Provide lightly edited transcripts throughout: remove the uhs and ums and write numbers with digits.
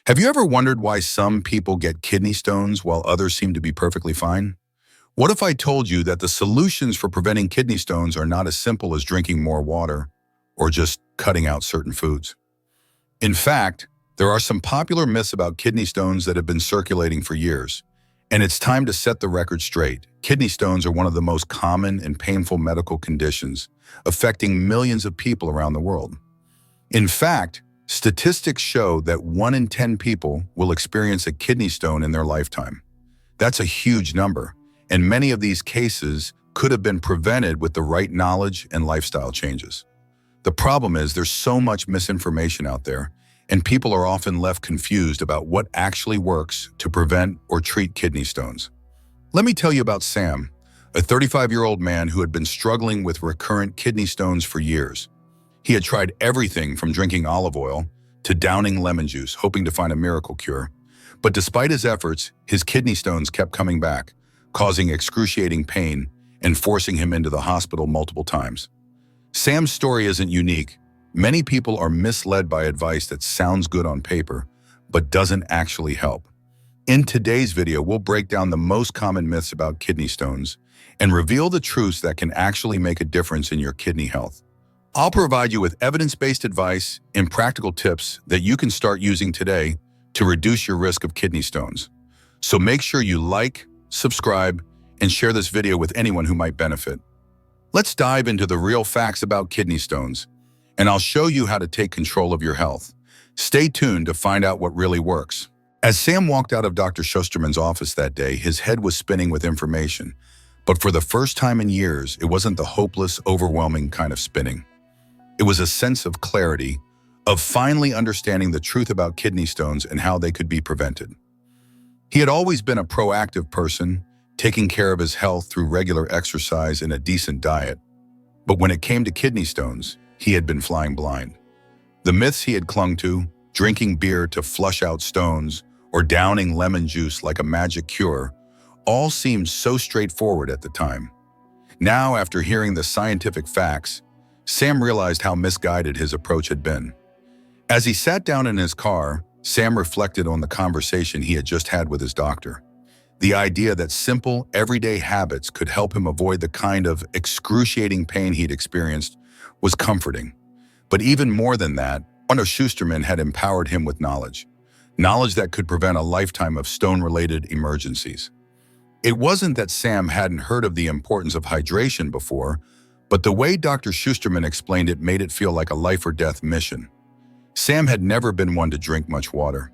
Have you ever wondered why some people get kidney stones while others seem to be perfectly fine? What if I told you that the solutions for preventing kidney stones are not as simple as drinking more water or just cutting out certain foods? In fact, there are some popular myths about kidney stones that have been circulating for years, and it's time to set the record straight. Kidney stones are one of the most common and painful medical conditions, affecting millions of people around the world. In fact, statistics show that 1 in 10 people will experience a kidney stone in their lifetime. That's a huge number, and many of these cases could have been prevented with the right knowledge and lifestyle changes. The problem is there's so much misinformation out there, and people are often left confused about what actually works to prevent or treat kidney stones. Let me tell you about Sam, a 35-year-old man who had been struggling with recurrent kidney stones for years. He had tried everything from drinking olive oil to downing lemon juice, hoping to find a miracle cure. But despite his efforts, his kidney stones kept coming back, causing excruciating pain and forcing him into the hospital multiple times. Sam's story isn't unique. Many people are misled by advice that sounds good on paper, but doesn't actually help. In today's video, we'll break down the most common myths about kidney stones and reveal the truths that can actually make a difference in your kidney health. I'll provide you with evidence-based advice and practical tips that you can start using today to reduce your risk of kidney stones. So make sure you like, subscribe, and share this video with anyone who might benefit. Let's dive into the real facts about kidney stones, and I'll show you how to take control of your health. Stay tuned to find out what really works. As Sam walked out of Dr. Shusterman's office that day, his head was spinning with information. But for the first time in years, it wasn't the hopeless, overwhelming kind of spinning. It was a sense of clarity, of finally understanding the truth about kidney stones and how they could be prevented. He had always been a proactive person, taking care of his health through regular exercise and a decent diet. But when it came to kidney stones, he had been flying blind. The myths he had clung to, drinking beer to flush out stones or downing lemon juice like a magic cure, all seemed so straightforward at the time. Now, after hearing the scientific facts, Sam realized how misguided his approach had been. As he sat down in his car, Sam reflected on the conversation he had just had with his doctor. The idea that simple, everyday habits could help him avoid the kind of excruciating pain he'd experienced was comforting. But even more than that, Dr. Shusterman had empowered him with knowledge that could prevent a lifetime of stone-related emergencies. It wasn't that Sam hadn't heard of the importance of hydration before, but the way Dr. Shusterman explained it made it feel like a life-or-death mission. Sam had never been one to drink much water.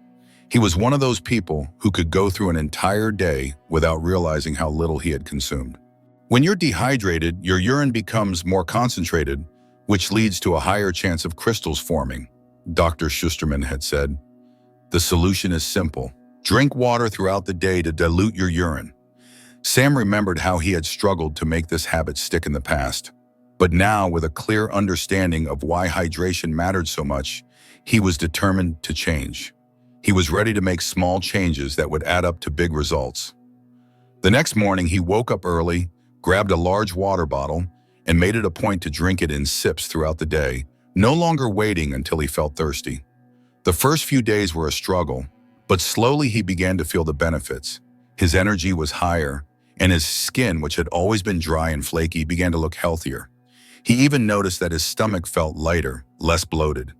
He was one of those people who could go through an entire day without realizing how little he had consumed. When you're dehydrated, your urine becomes more concentrated, which leads to a higher chance of crystals forming, Dr. Shusterman had said. The solution is simple. Drink water throughout the day to dilute your urine. Sam remembered how he had struggled to make this habit stick in the past. But now, with a clear understanding of why hydration mattered so much, he was determined to change. He was ready to make small changes that would add up to big results. The next morning, he woke up early, grabbed a large water bottle, and made it a point to drink it in sips throughout the day, no longer waiting until he felt thirsty. The first few days were a struggle, but slowly he began to feel the benefits. His energy was higher, and his skin, which had always been dry and flaky, began to look healthier. He even noticed that his stomach felt lighter, less bloated.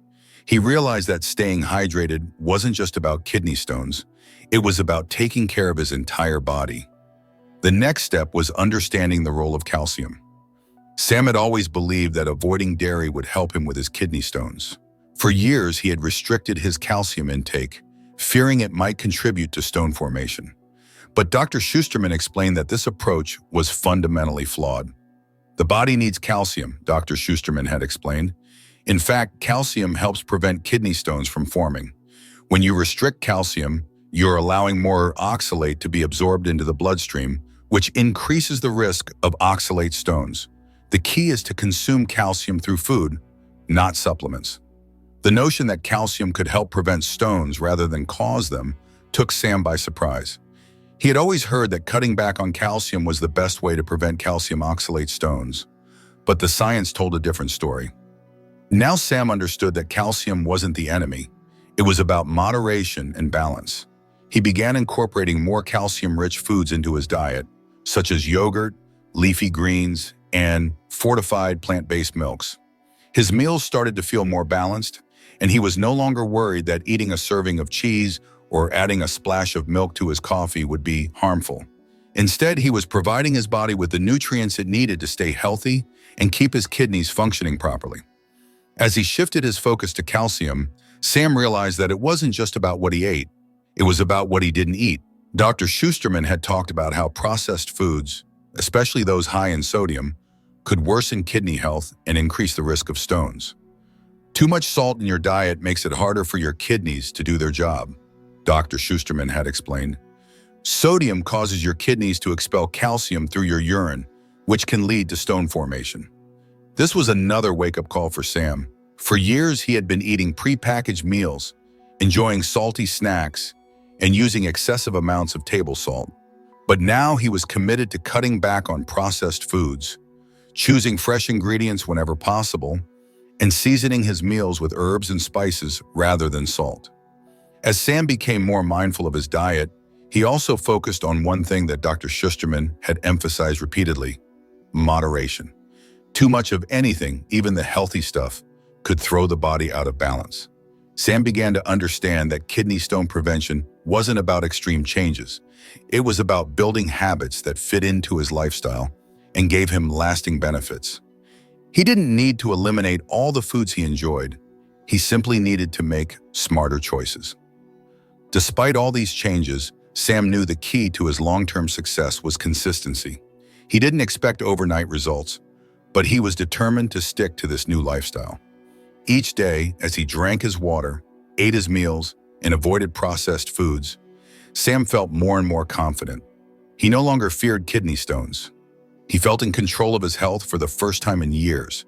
He realized that staying hydrated wasn't just about kidney stones. It was about taking care of his entire body. The next step was understanding the role of calcium. Sam had always believed that avoiding dairy would help him with his kidney stones. For years, he had restricted his calcium intake, fearing it might contribute to stone formation. But Dr. Shusterman explained that this approach was fundamentally flawed. The body needs calcium, Dr. Shusterman had explained. In fact, calcium helps prevent kidney stones from forming. When you restrict calcium, you're allowing more oxalate to be absorbed into the bloodstream, which increases the risk of oxalate stones. The key is to consume calcium through food, not supplements. The notion that calcium could help prevent stones rather than cause them took Sam by surprise. He had always heard that cutting back on calcium was the best way to prevent calcium oxalate stones, but the science told a different story. Now Sam understood that calcium wasn't the enemy. It was about moderation and balance. He began incorporating more calcium-rich foods into his diet, such as yogurt, leafy greens, and fortified plant-based milks. His meals started to feel more balanced, and he was no longer worried that eating a serving of cheese or adding a splash of milk to his coffee would be harmful. Instead, he was providing his body with the nutrients it needed to stay healthy and keep his kidneys functioning properly. As he shifted his focus to calcium, Sam realized that it wasn't just about what he ate, it was about what he didn't eat. Dr. Shusterman had talked about how processed foods, especially those high in sodium, could worsen kidney health and increase the risk of stones. Too much salt in your diet makes it harder for your kidneys to do their job, Dr. Shusterman had explained. Sodium causes your kidneys to expel calcium through your urine, which can lead to stone formation. This was another wake-up call for Sam. For years, he had been eating prepackaged meals, enjoying salty snacks, and using excessive amounts of table salt. But now he was committed to cutting back on processed foods, choosing fresh ingredients whenever possible, and seasoning his meals with herbs and spices rather than salt. As Sam became more mindful of his diet, he also focused on one thing that Dr. Shusterman had emphasized repeatedly: moderation. Too much of anything, even the healthy stuff, could throw the body out of balance. Sam began to understand that kidney stone prevention wasn't about extreme changes. It was about building habits that fit into his lifestyle and gave him lasting benefits. He didn't need to eliminate all the foods he enjoyed. He simply needed to make smarter choices. Despite all these changes, Sam knew the key to his long-term success was consistency. He didn't expect overnight results, but he was determined to stick to this new lifestyle. Each day, as he drank his water, ate his meals, and avoided processed foods, Sam felt more and more confident. He no longer feared kidney stones. He felt in control of his health for the first time in years.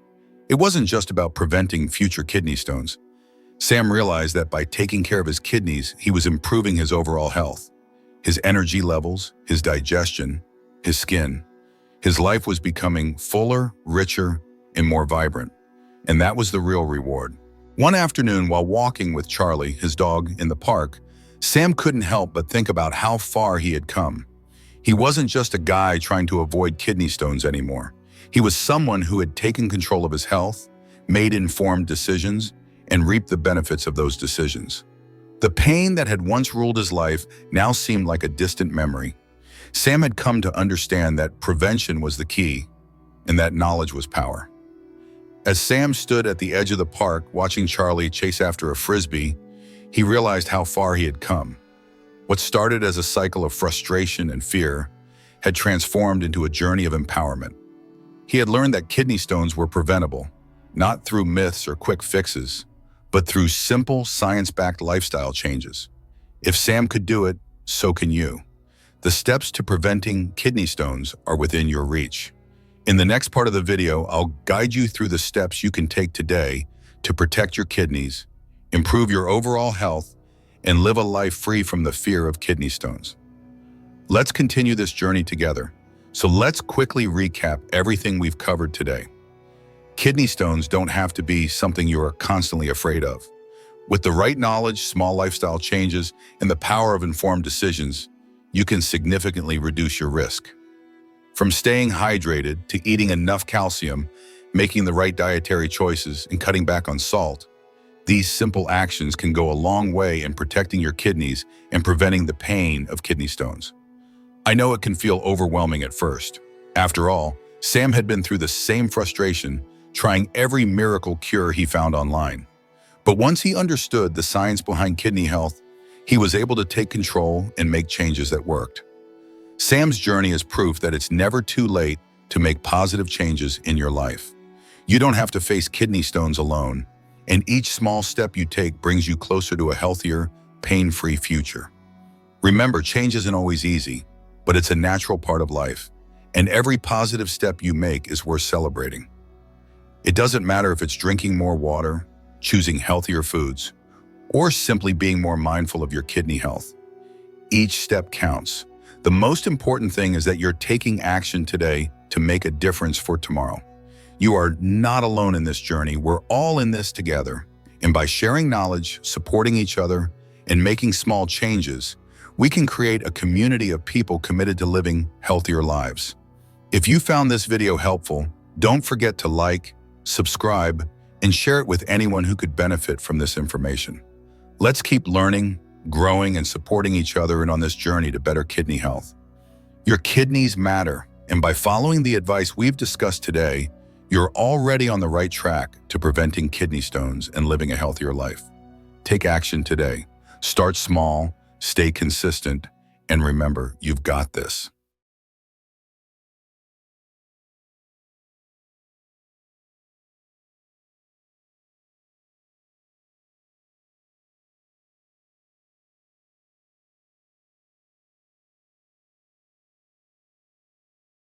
It wasn't just about preventing future kidney stones. Sam realized that by taking care of his kidneys, he was improving his overall health. His energy levels, his digestion, his skin. His life was becoming fuller, richer, and more vibrant. And that was the real reward. One afternoon, while walking with Charlie, his dog, in the park, Sam couldn't help but think about how far he had come. He wasn't just a guy trying to avoid kidney stones anymore. He was someone who had taken control of his health, made informed decisions, and reaped the benefits of those decisions. The pain that had once ruled his life now seemed like a distant memory. Sam had come to understand that prevention was the key, and that knowledge was power. As Sam stood at the edge of the park watching Charlie chase after a frisbee, he realized how far he had come. What started as a cycle of frustration and fear had transformed into a journey of empowerment. He had learned that kidney stones were preventable, not through myths or quick fixes, but through simple, science-backed lifestyle changes. If Sam could do it, so can you. The steps to preventing kidney stones are within your reach. In the next part of the video, I'll guide you through the steps you can take today to protect your kidneys, improve your overall health, and live a life free from the fear of kidney stones. Let's continue this journey together. So let's quickly recap everything we've covered today. Kidney stones don't have to be something you are constantly afraid of. With the right knowledge, small lifestyle changes, and the power of informed decisions, you can significantly reduce your risk. From staying hydrated to eating enough calcium, making the right dietary choices, and cutting back on salt, these simple actions can go a long way in protecting your kidneys and preventing the pain of kidney stones. I know it can feel overwhelming at first. After all, Sam had been through the same frustration, trying every miracle cure he found online. But once he understood the science behind kidney health, he was able to take control and make changes that worked. Sam's journey is proof that it's never too late to make positive changes in your life. You don't have to face kidney stones alone, and each small step you take brings you closer to a healthier, pain-free future. Remember, change isn't always easy, but it's a natural part of life, and every positive step you make is worth celebrating. It doesn't matter if it's drinking more water, choosing healthier foods, or simply being more mindful of your kidney health. Each step counts. The most important thing is that you're taking action today to make a difference for tomorrow. You are not alone in this journey. We're all in this together, And by sharing knowledge, supporting each other, and making small changes, we can create a community of people committed to living healthier lives. If you found this video helpful, don't forget to like, subscribe, and share it with anyone who could benefit from this information. Let's keep learning, growing, and supporting each other on this journey to better kidney health. Your kidneys matter, and by following the advice we've discussed today, you're already on the right track to preventing kidney stones and living a healthier life. Take action today. Start small, stay consistent, and remember, you've got this.